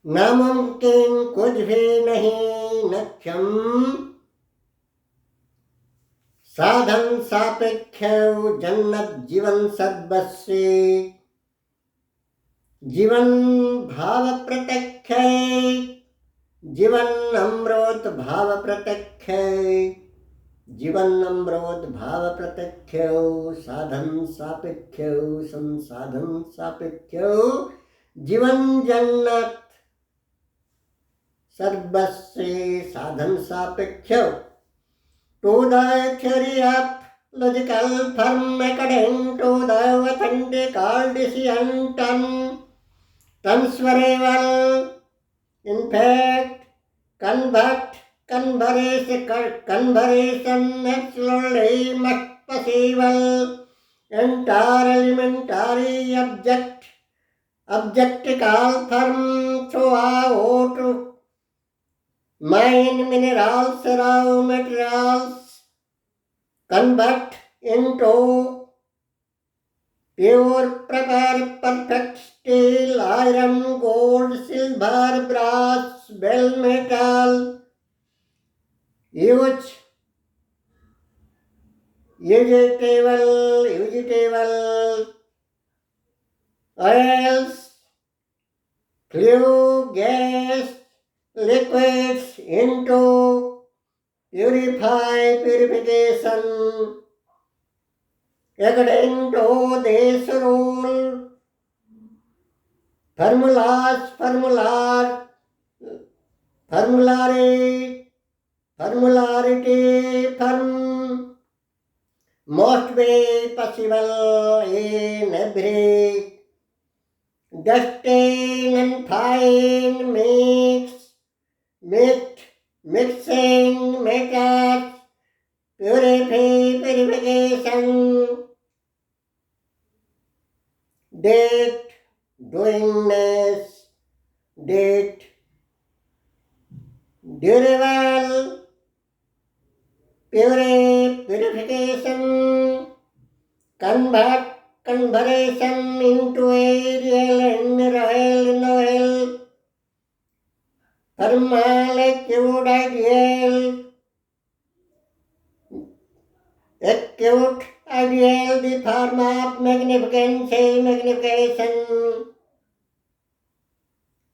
नामुमकिन कुछ भी नहीं नक्षम साधन सापेक्ष जन्नत जीवन सद्बस्से जीवन भाव प्रत्यक्ष जीवन अमृत भाव प्रत्यक्ष जीवन अमृत भाव प्रत्यक्ष साधन सापेक्ष संसाधन सापेक्ष जीवन जन्नत सर्वस्व साधन सापेक्ष to the theory of logical firm according to the authentical decision transferable in fact conversation absolutely must possible entire elementary objectical firm throughout mine minerals raw materials convert into pure perfect steel iron gold silver brass bell metal huge vegetable oils flue gas liquids into purification according to this rule formularity firm must be possible in every dusting and fine mixing methods, purification, date, doingness, date, durable, purification, conversion into a real and royal novel, molecule ideal, acute ideal, the form of magnification,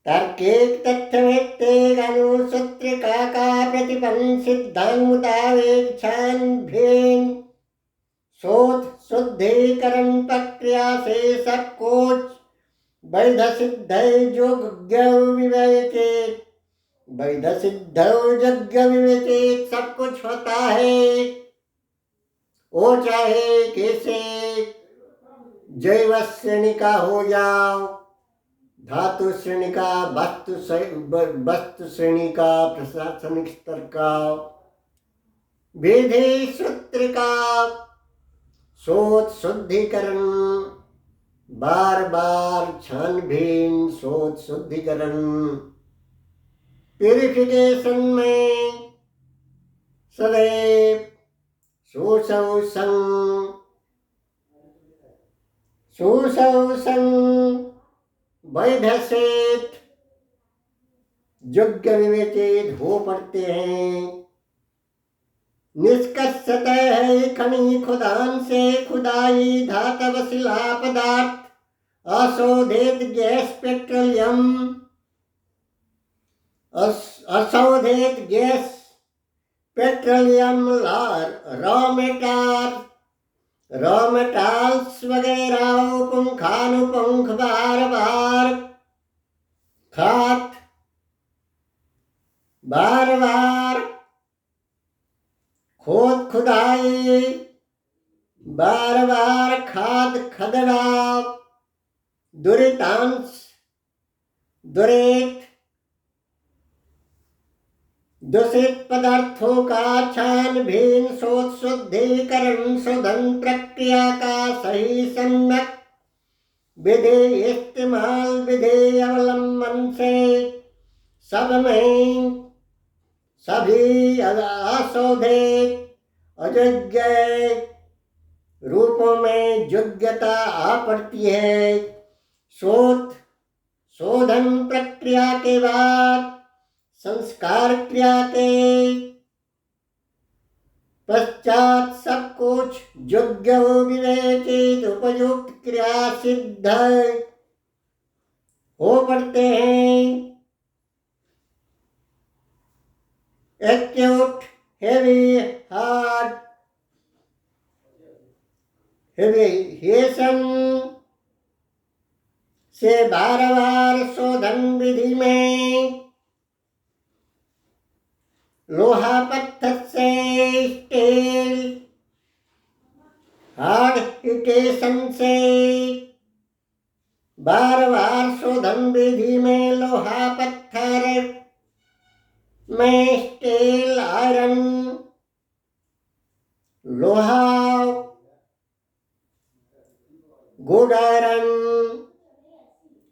तार्किक तथ्यवेत्तेक अनुसूत्रिका का प्रतिपन्न सिद्धांत मुताबिक छानबीन शोध शुद्धिकरण प्रक्रिया से सब कुछ वैध सिद्ध योग्य विवेचित सब कुछ होता है वो चाहे कैसे जैव श्रेणी का हो जाओ धातु श्रेणी का वस्तु श्रेणी का प्रशासनिक स्तर का विधि सूत्र का शोध शुद्धिकरण बार बार छानबीन शोध शुद्धिकरण प्यूरिफिकेशन में सदैव सुशोषण वैध से योग्य विवेचित हो पड़ते हैं निष्कर्षतः है खनि खुदान से खुदाई धातव शिला पदार्थ अशोधित गैस पेट्रोलियम अशोधित गैस पेट्रोलियम रॉ मेटल्स वगैरह पुंखानुपुंख बार बार खोद खुदाई बार खाद खदड़ा दूषित पदार्थों का छानबीन शोध शुद्धिकरण शोधन प्रक्रिया का सही सम्यक विधि इस्तेमाल विधि अवलंबन से सब में सभी अशोधित अयोग्य रूपों में योग्यता आ पड़ती है शोधन प्रक्रिया के बाद संस्कार क्रिया के पश्चात सब कुछ योग्य विवेचित उपयुक्त क्रिया सिद्ध हो पड़ते हैं। एक्यूट हेवी हार्ट हेविएशन से बार शोधन विधि में लोहा पत्थर से स्टील, हार्ड हिटेशन से बार शोधन विधि में लोहा पत्थर में स्टील, आयरन, लोहा, गुड आयरन,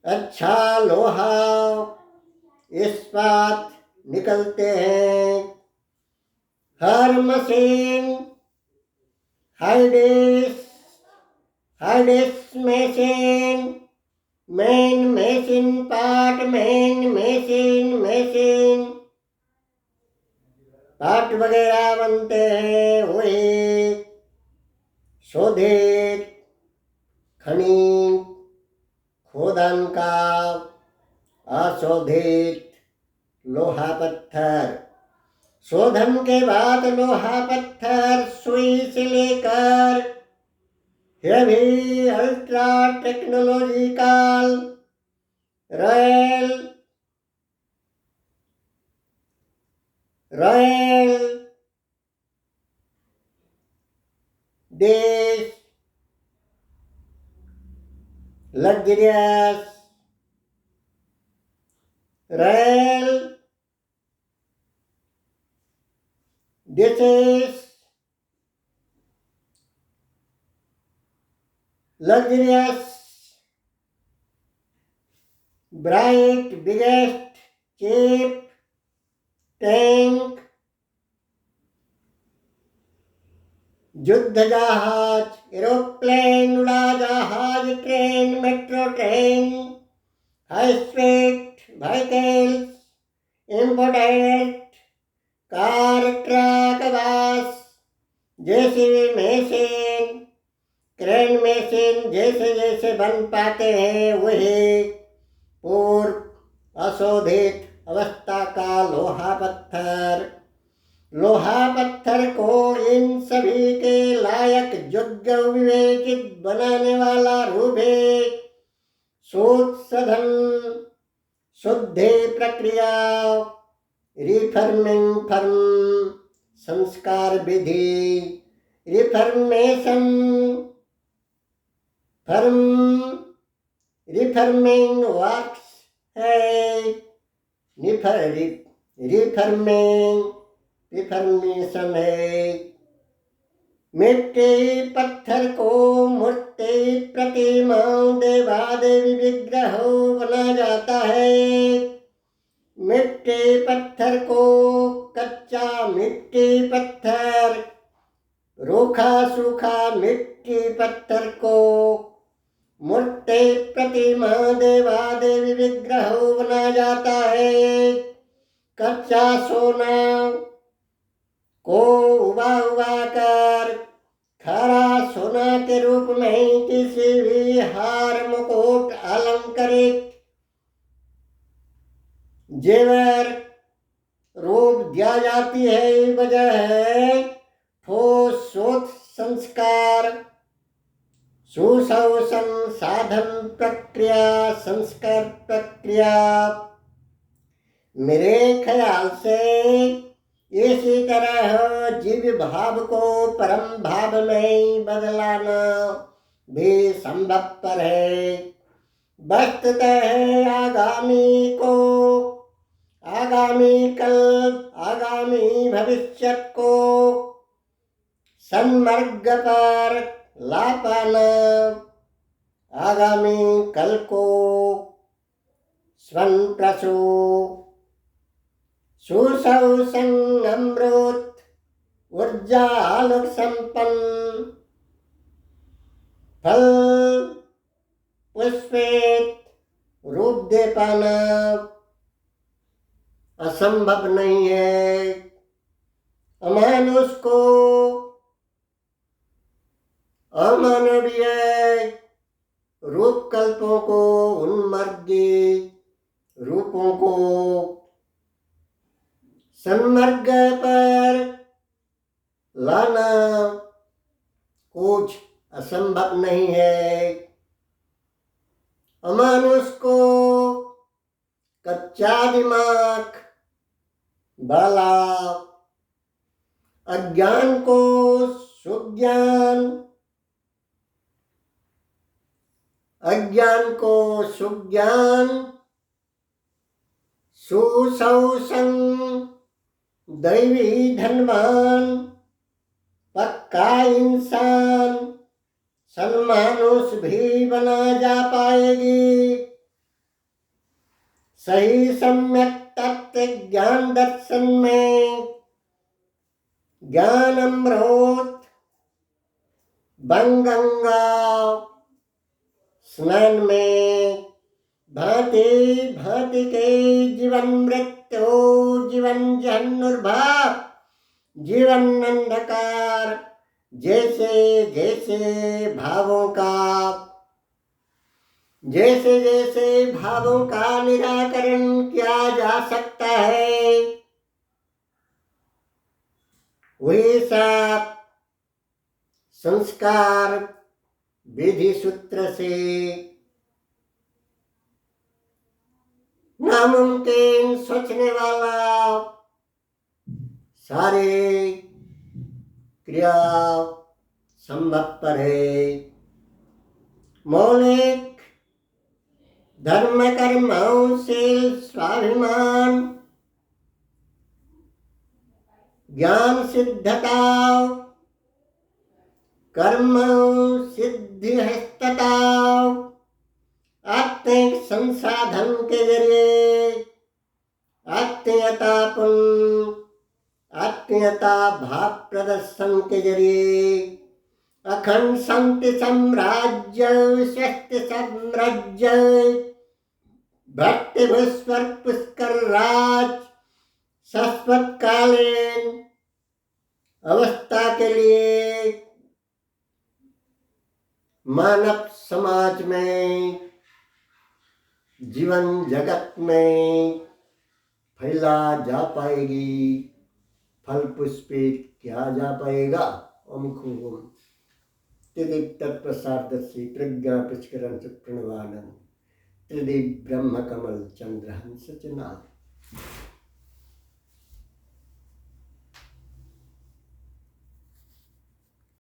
अच्छा लोहा, इस्पात निकलते हैं। हर मशीन हाइडिस machine, main machine part, machine part वगैरह बनते हैं। वही शोधित खनिज खोदन का अशोधित लोहा पत्थर। शोधन के बाद लोहा पत्थर सुई से लेकर हेवी अल्ट्रा टेक्नोलॉजिकल रॉयल देश luxurious royal dishes, luxurious, bright, biggest, cheap, tank, युद्ध जहाज, एरोप्लेन, उड़ाजहाज, train, metro train, high speed vehicles, imported car, truck, bus, JCB machine, crane machine जैसे जैसे बन पाते हैं वही पूर्व अशोधित अवस्था का लोहा पत्थर को इन सभी के लायक योग्य विवेचित बनाने वाला रूप है। शुद्धि प्रक्रिया, रिफॉर्मिंग फर्म, संस्कार विधि, रिफॉर्मिंग वर्क्स है, रिफॉर्मेशन है। मिट्टी पत्थर को मूर्ति, प्रतिमा, देवादेवी विग्रह बना जाता है। मिट्टी पत्थर को कच्चा मिट्टी पत्थर, रूखा सूखा मिट्टी पत्थर को मूर्ति, प्रतिमा, देवादेवी विग्रह बना जाता है। कच्चा सोना को उबा कर खरा सोना के रूप में किसी भी हार, मुकुट, अलंकृत जेवर रूप दिया जाती है। वजह है ठोस शोध संस्कार, सुशोषण साधन प्रक्रिया, संस्कार प्रक्रिया। मेरे ख्याल से इसी तरह जीव भाव को परम भाव में बदलाना भी संभवपर है। वस्तुतः आगामी कल, आगामी भविष्यत को सन्मार्ग पर ला पाना, आगामी कल को स्वर्ण प्रसू सुशोषण अमृत ऊर्जा आलोक संपन्न फल पुष्पित रूप दे पाना असंभव नहीं है। अमानुष को अमानवीय रूप कल्पों को, उन्मर्गी रूपों को सन्मार्ग पर लाना कुछ असंभव नहीं है। अमानुष को कच्चा दिमाग वाला, अज्ञान को सुज्ञान, अज्ञान को सुज्ञान, सुशौसन दैवी धनवान, पक्का इंसान सन्मानुष भी बना जा पाएगी। सही सम्यक तत्व ज्ञान दर्शन में ज्ञान अमृत गंगा स्नान में भांति भांति के जीवन मृत्यु, जीवन जन्नुर्भाव, जीवन अंधकार, जैसे जैसे भावों का निराकरण किया जा सकता है, वही सब संस्कार विधि सूत्र से नामुमकिन सोचने वाला सारे क्रिया संभवपर है। मौलिक धर्म कर्मों से स्वाभिमान, ज्ञान सिद्धता, कर्म सिद्धि हस्तता, आत्मिक संसाधन के जरिए आत्मीयता भाव प्रदर्शन के जरिए अखंड शांति साम्राज्य, स्वस्थ साम्राज्य, भक्ति भूस्वर पुष्कर राज शाश्वत कालीन अवस्था के लिए मानव समाज में, जीवन जगत में फैला जा पाएगी, फल पुष्पित किया जा पाएगा। ओम खूम त्रिदीप तत्प्रसादर्शी प्रज्ञा पुष्करण प्रणवानंद त्रिदीप ब्रह्म कमल चंद्र हंस चनाद।